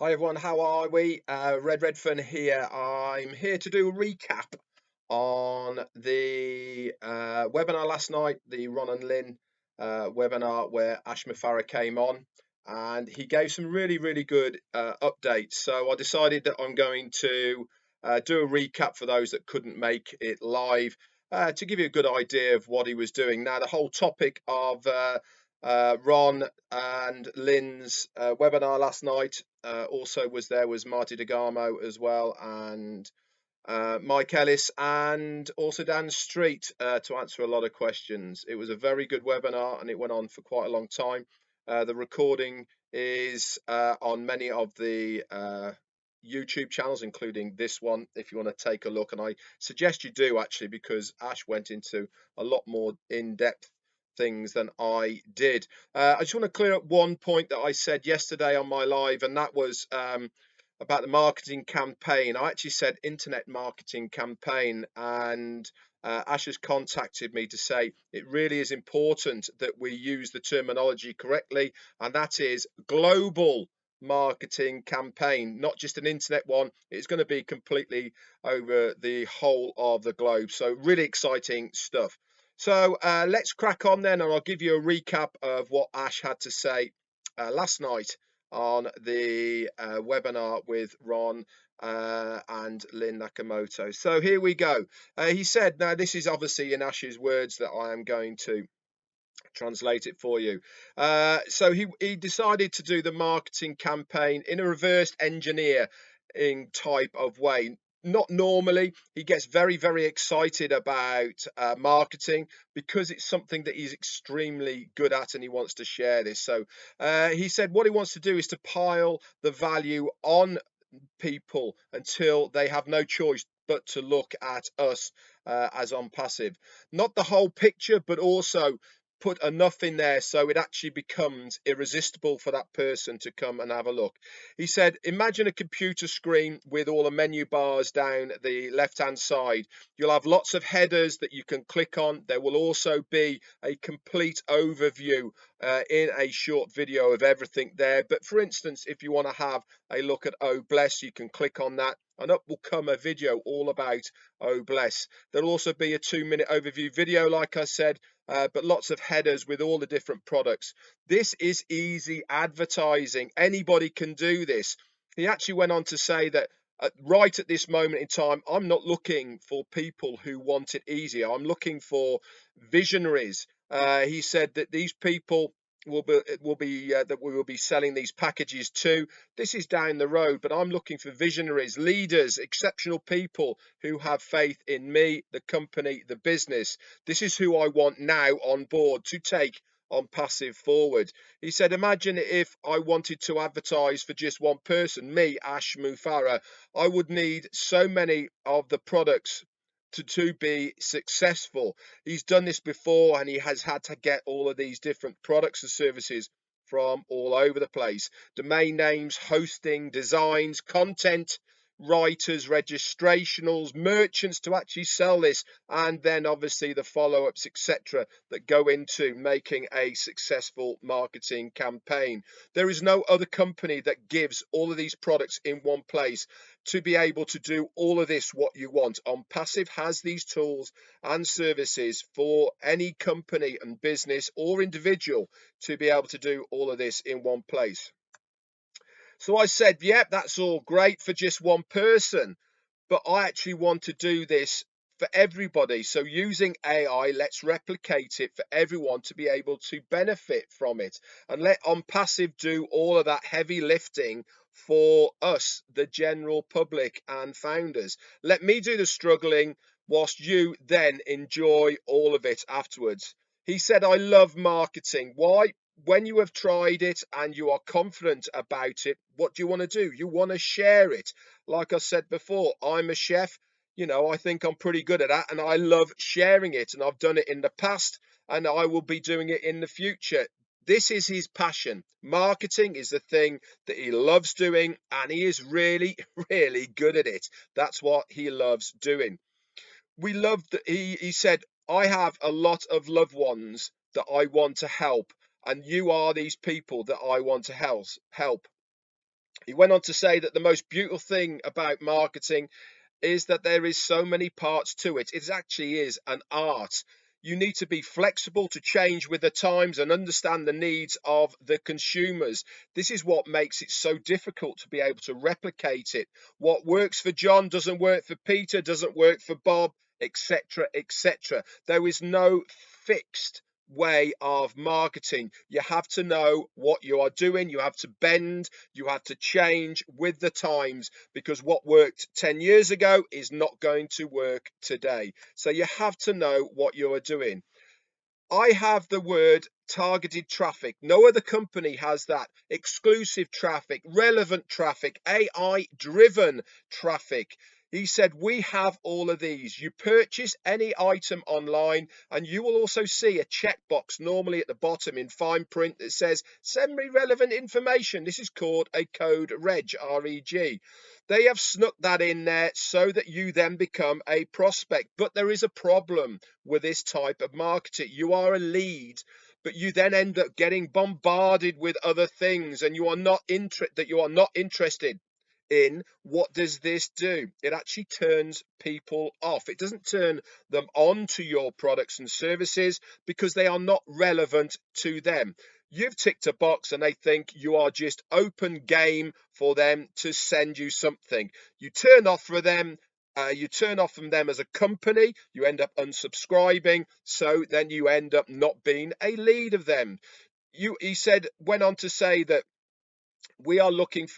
Hi everyone, how are we? Redfern here. I'm here to do a recap on the webinar last night, the Ron and Lynn webinar where ASH MUFAREH came on, and he gave some really good updates. So I decided that I'm going to do a recap for those that couldn't make it live, to give you a good idea of what he was doing. Now, the whole topic of Ron and Lynn's webinar last night also was Marty DeGarmo as well, and Mike Ellis, and also Dan Street to answer a lot of questions. It was a very good webinar and it went on for quite a long time. The recording is on many of the YouTube channels, including this one, if you want to take a look. And I suggest you do, actually, because Ash went into a lot more in-depth things than I did. I just want to clear up one point that I said yesterday on my live, and that was about the marketing campaign. I actually said internet marketing campaign, and Ash has contacted me to say it really is important that we use the terminology correctly, and that is global marketing campaign, not just an internet one. It's going to be completely over the whole of the globe. So really exciting stuff. So let's crack on then, and I'll give you a recap of what Ash had to say last night on the webinar with Ron and Lynn Nakamoto. So here we go. He said, now this is obviously in Ash's words that I am going to translate it for you. So he decided to do the marketing campaign in a reverse engineering type of way. Not normally. He gets very excited about marketing because it's something that he's extremely good at, and he wants to share this. So he said what he wants to do is to pile the value on people until they have no choice but to look at us as ONPASSIVE. Not the whole picture, but also put enough in there so it actually becomes irresistible for that person to come and have a look. He said, imagine a computer screen with all the menu bars down the left-hand side. You'll have lots of headers that you can click on. There will also be a complete overview in a short video of everything there. But for instance, if you want to have a look at Oh Bless, you can click on that and up will come a video all about Oh Bless. There'll also be a 2-minute overview video, like I said, but lots of headers with all the different products. This is easy advertising. Anybody can do this. He actually went on to say that right at this moment in time, I'm not looking for people who want it easier. I'm looking for visionaries. He said that these people that we will be selling these packages to. This is down the road, but I'm looking for visionaries, leaders, exceptional people who have faith in me, the company, the business. This is who I want now on board to take ONPASSIVE forward. He said, imagine if I wanted to advertise for just one person, me, ASH MUFAREH. I would need so many of the products to be successful. He's done this before, and he has had to get all of these different products and services from all over the place. Domain names, hosting, designs, content, writers, registrationals, merchants to actually sell this, and then obviously the follow-ups, etc., that go into making a successful marketing campaign. There is no other company that gives all of these products in one place to be able to do all of this what you want. ONPASSIVE has these tools and services for any company and business or individual to be able to do all of this in one place. So I said, yep, that's all great for just one person, but I actually want to do this for everybody. So using AI, let's replicate it for everyone to be able to benefit from it, and let ONPASSIVE do all of that heavy lifting for us, the general public and founders. Let me do the struggling whilst you then enjoy all of it afterwards. He said, I love marketing. Why? When you have tried it and you are confident about it, what do you want to do? You want to share it. Like I said before, I'm a chef. You know, I think I'm pretty good at that, and I love sharing it, and I've done it in the past, and I will be doing it in the future. This is his passion. Marketing is the thing that he loves doing, and he is really good at it. That's what he loves doing. We love that he said, I have a lot of loved ones that I want to help, and you are these people that I want to help. He went on to say that the most beautiful thing about marketing is that there is so many parts to it. It actually is an art. You need to be flexible to change with the times and understand the needs of the consumers. This is what makes it so difficult to be able to replicate it. What works for John doesn't work for Peter, doesn't work for Bob, etc., etc. There is no fixed way of marketing. You have to know what you are doing. You have to bend, you have to change with the times, because what worked 10 years ago is not going to work today. So you have to know what you are doing. I have the word targeted traffic. No other company has that. Exclusive traffic, relevant traffic, AI driven traffic. He said, we have all of these. You purchase any item online and you will also see a checkbox normally at the bottom in fine print that says, send me relevant information. This is called a code reg, R-E-G. They have snuck that in there so that you then become a prospect. But there is a problem with this type of marketing. You are a lead, but you then end up getting bombarded with other things and you are not interested in. What does this do? It actually turns people off. It doesn't turn them on to your products and services because they are not relevant to them. You've ticked a box and they think you are just open game for them to send you something. You turn off for them. You turn off from them as a company, you end up unsubscribing, so then you end up not being a lead of them. He went on to say that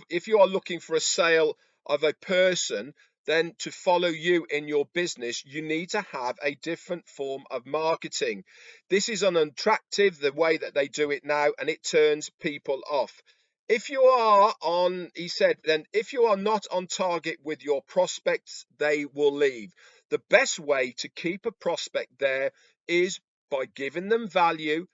if you are looking for a sale of a person, then to follow you in your business, you need to have a different form of marketing. This is unattractive, the way that they do it now, and it turns people off. If you are on, he said, then if you are not on target with your prospects, they will leave. The best way to keep a prospect there is by giving them value,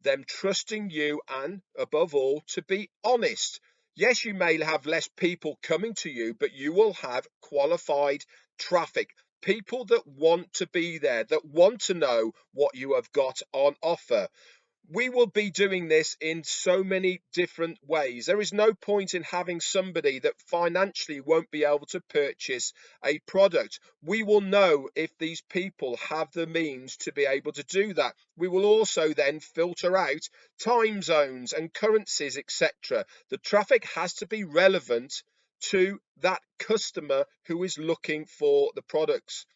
them trusting you, and above all, to be honest. Yes, you may have less people coming to you, but you will have qualified traffic. People that want to be there, that want to know what you have got on offer. We will be doing this in so many different ways. There is no point in having somebody that financially won't be able to purchase a product. We will know if these people have the means to be able to do that. We will also then filter out time zones and currencies, etc. The traffic has to be relevant to that customer who is looking for the products.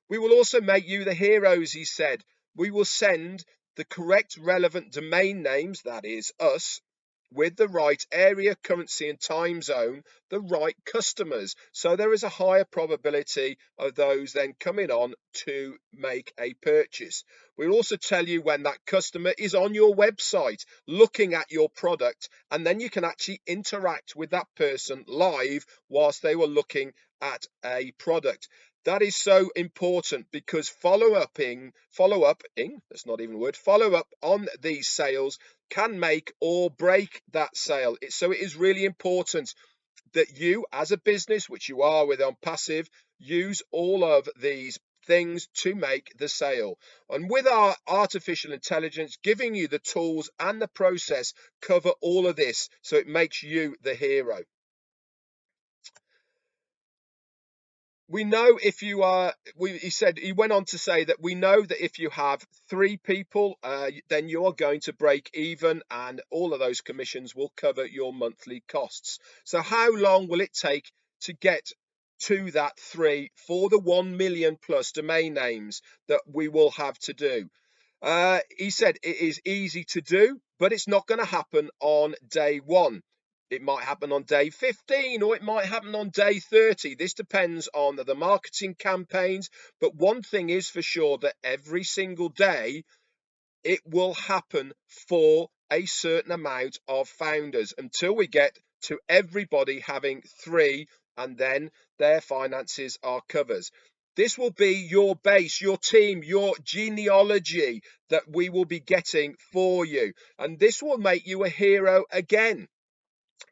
We will also make you the heroes, he said. We will send the correct relevant domain names, that is us, with the right area, currency and time zone, the right customers. So there is a higher probability of those then coming on to make a purchase. We'll also tell you when that customer is on your website looking at your product, and then you can actually interact with that person live whilst they were looking at a product. That is so important because follow up on these sales can make or break that sale. So it is really important that you as a business, which you are with ONPASSIVE, use all of these things to make the sale. And with our artificial intelligence giving you the tools and the process cover all of this, so it makes you the hero. We know if you are, he went on to say that we know that if you have 3 people, then you are going to break even and all of those commissions will cover your monthly costs. So how long will it take to get to that 3 for the 1 million plus domain names that we will have to do? He said it is easy to do, but it's not going to happen on day 1. It might happen on day 15 or it might happen on day 30. This depends on the marketing campaigns. But one thing is for sure, that every single day it will happen for a certain amount of founders until we get to everybody having 3 and then their finances are covered. This will be your base, your team, your genealogy that we will be getting for you. And this will make you a hero again.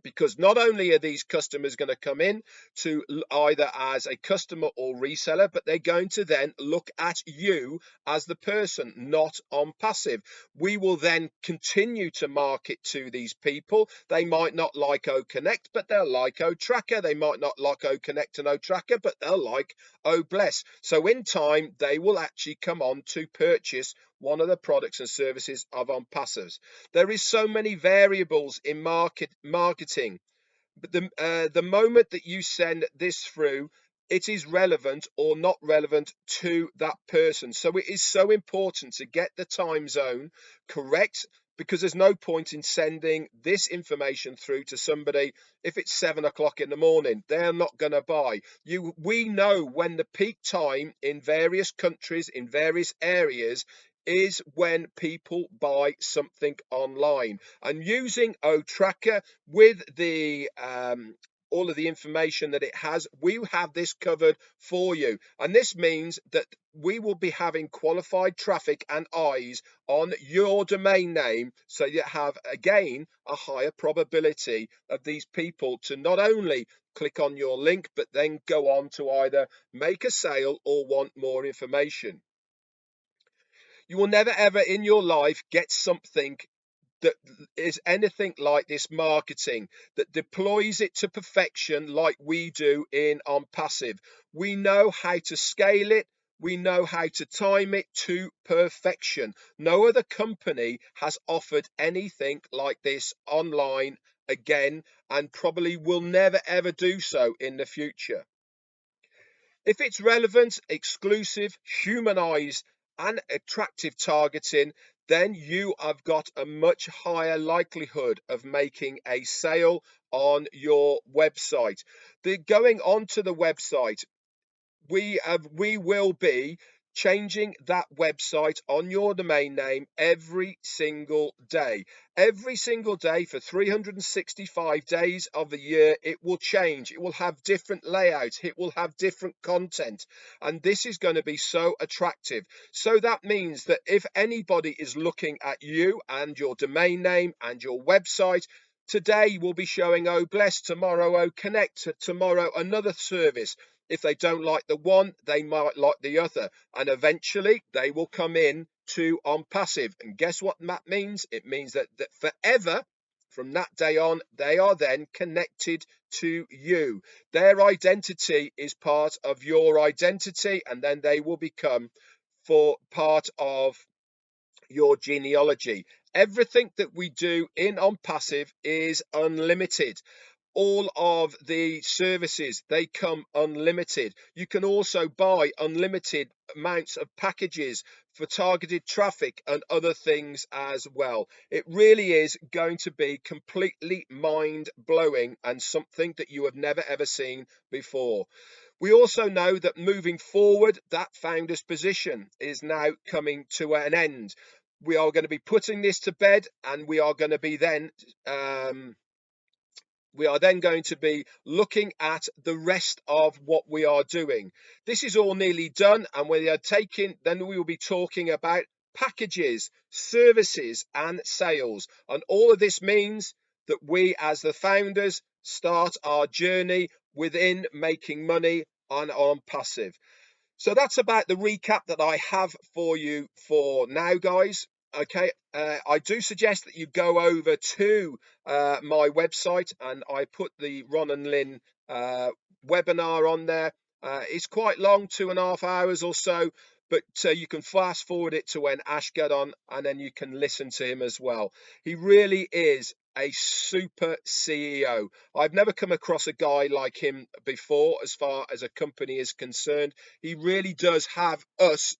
because not only are these customers going to come in to either as a customer or reseller, but they're going to then look at you as the person, not ONPASSIVE. We will then continue to market to these people. They might not like OConnect, but they'll like OTracker. They might not like OConnect and OTracker, but they'll like OBless. So in time, they will actually come on to purchase one of the products and services of ONPASSIVE. There is so many variables in marketing, but the moment that you send this through, it is relevant or not relevant to that person. So it is so important to get the time zone correct, because there's no point in sending this information through to somebody if it's 7 o'clock in the morning. They're not going to buy. We know when the peak time in various countries, in various areas, is when people buy something online. And using OTracker with the all of the information that it has, we have this covered for you. And this means that we will be having qualified traffic and eyes on your domain name, so you have again a higher probability of these people to not only click on your link, but then go on to either make a sale or want more information. You will never ever in your life get something that is anything like this marketing, that deploys it to perfection like we do in ONPASSIVE. We know how to scale it. We know how to time it to perfection. No other company has offered anything like this online again, and probably will never ever do so in the future. If it's relevant, exclusive, humanized, and attractive targeting, then you have got a much higher likelihood of making a sale on your website. Going onto the website, we will be changing that website on your domain name every single day. Every single day for 365 days of the year, it will change. It will have different layouts. It will have different content. And this is going to be so attractive. So that means that if anybody is looking at you and your domain name and your website, today we'll be showing OBless, tomorrow OConnect, tomorrow another service. If they don't like the one, they might like the other, and eventually they will come in to ONPASSIVE. And guess what that means? It means that forever, from that day on, they are then connected to you. Their identity is part of your identity, and then they will become for part of your genealogy. Everything that we do in ONPASSIVE is unlimited. All of the services, they come unlimited. You can also buy unlimited amounts of packages for targeted traffic and other things as well. It really is going to be completely mind-blowing and something that you have never ever seen before. We also know that moving forward, that founder's position is now coming to an end. We are going to be putting this to bed, and we are going to be then going to be looking at the rest of what we are doing. This is all nearly done, and then we will be talking about packages, services, and sales. And all of this means that we, as the founders, start our journey within making money on ONPASSIVE. So that's about the recap that I have for you for now, guys. Okay, I do suggest that you go over to my website, and I put the Ron and Lynn webinar on there. It's quite long, 2.5 hours or so, but you can fast forward it to when Ash got on, and then you can listen to him as well. He really is a super CEO. I've never come across a guy like him before as far as a company is concerned. He really does have us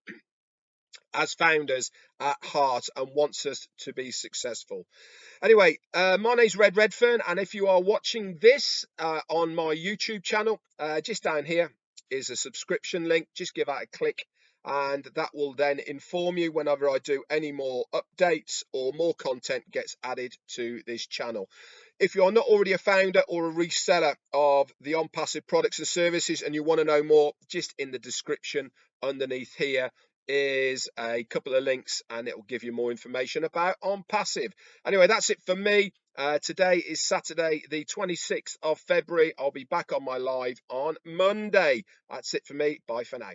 as founders at heart and wants us to be successful. Anyway, my name's Red Redfern, and if you are watching this on my YouTube channel, just down here is a subscription link. Just give that a click, and that will then inform you whenever I do any more updates or more content gets added to this channel. If you're not already a founder or a reseller of the ONPASSIVE products and services, and you want to know more, just in the description underneath here is a couple of links, and it will give you more information about ONPASSIVE. Anyway, that's it for me. Today is Saturday, the 26th of February. I'll be back on my live on Monday. That's it for me. Bye for now.